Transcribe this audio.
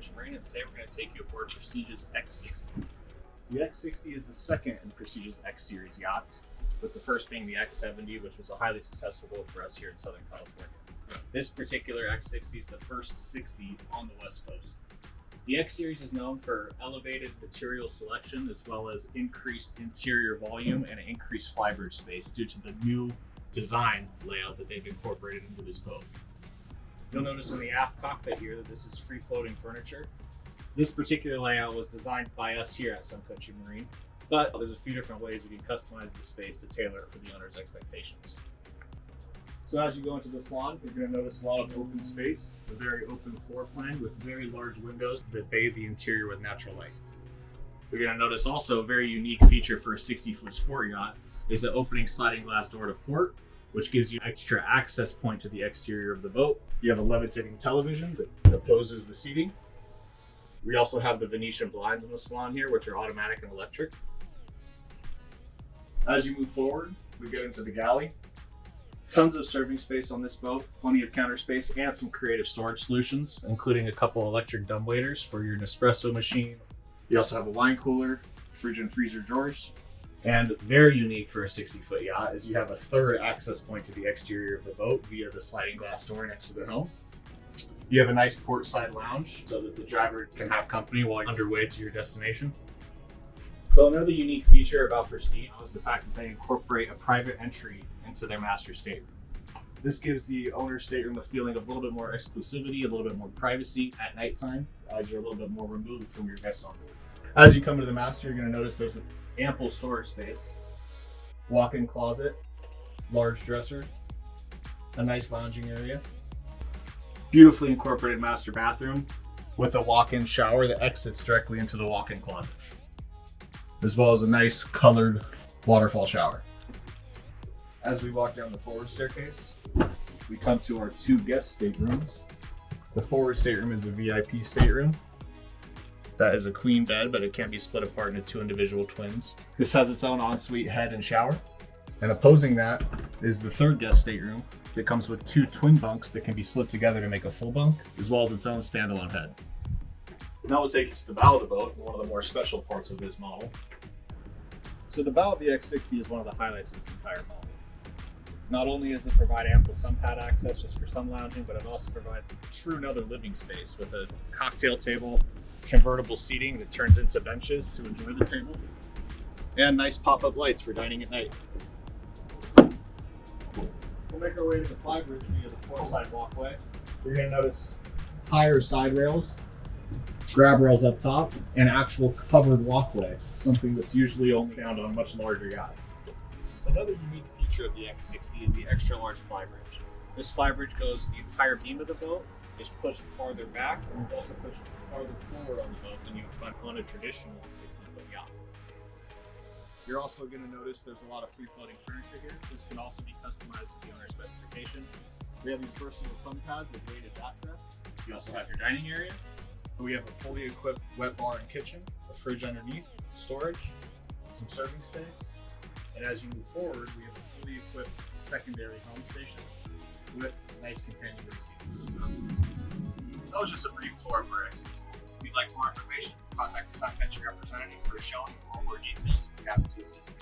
Rich Marine, and today we're going to take you aboard Prestige's X60. The X60 is the second in Prestige's X Series yachts, with the first being the X70, which was a highly successful boat for us here in Southern California. This particular X60 is the first 60 on the West Coast. The X Series is known for elevated material selection as well as increased interior volume and increased flybridge space due to the new design layout that they've incorporated into this boat. You'll notice in the aft cockpit here that this is free-floating furniture. This particular layout was designed by us here at Sun Country Marine, but there's a few different ways we can customize the space to tailor it for the owner's expectations. So as you go into the salon, you're going to notice a lot of open space, a very open floor plan with very large windows that bathe the interior with natural light. You're going to notice also a very unique feature for a 60-foot sport yacht is the opening sliding glass door to port, which gives you extra access point to the exterior of the boat. You have a levitating television that opposes the seating. We also have the Venetian blinds in the salon here, which are automatic and electric. As you move forward, we get into the galley. Tons of serving space on this boat, plenty of counter space, and some creative storage solutions, including a couple electric dumbwaiters for your Nespresso machine. You also have a wine cooler, fridge and freezer drawers, and very unique for a 60-foot yacht is you have a third access point to the exterior of the boat via the sliding glass door next to the helm. You have a nice port side lounge so that the driver can have company while you're underway to your destination. So another unique feature about Prestige is the fact that they incorporate a private entry into their master stateroom. This gives the owner's stateroom a feeling of a little bit more exclusivity, a little bit more privacy at nighttime, as you're a little bit more removed from your guests on board. As you come to the master, you're going to notice there's ample storage space, walk-in closet, large dresser, a nice lounging area, beautifully incorporated master bathroom with a walk-in shower that exits directly into the walk-in closet, as well as a nice colored waterfall shower. As we walk down the forward staircase, we come to our two guest staterooms. The forward stateroom is a VIP stateroom. That is a queen bed, but it can be split apart into two individual twins. This has its own ensuite head and shower. And opposing that is the third guest stateroom that comes with two twin bunks that can be slipped together to make a full bunk, as well as its own standalone head. Now we'll take you to the bow of the boat, one of the more special parts of this model. So the bow of the X60 is one of the highlights of this entire model. Not only does it provide ample sun pad access just for sun lounging, but it also provides a true another living space with a cocktail table, convertible seating that turns into benches to enjoy the table, and nice pop-up lights for dining at night. We'll make our way to the flybridge via the port side walkway. You're going to notice higher side rails, grab rails up top, and actual covered walkway, something that's usually only found on much larger yachts. So another unique feature of the X60 is the extra large flybridge. This flybridge goes the entire beam of the boat, is pushed farther back, and is also pushed farther forward on the boat than you would find on a traditional 60-foot yacht. You're also going to notice there's a lot of free-floating furniture here. This can also be customized to the owner's specification. We have these versatile sun pads with weighted backrests. You also have your dining area. We have a fully equipped wet bar and kitchen, a fridge underneath, storage, some serving space. And as you move forward, we have a fully equipped secondary helm station with nice companionway seats. So, that was just a brief tour of our X60. If you'd like more information, contact the Sun Country representative for a showing or more details. We're happy to assist.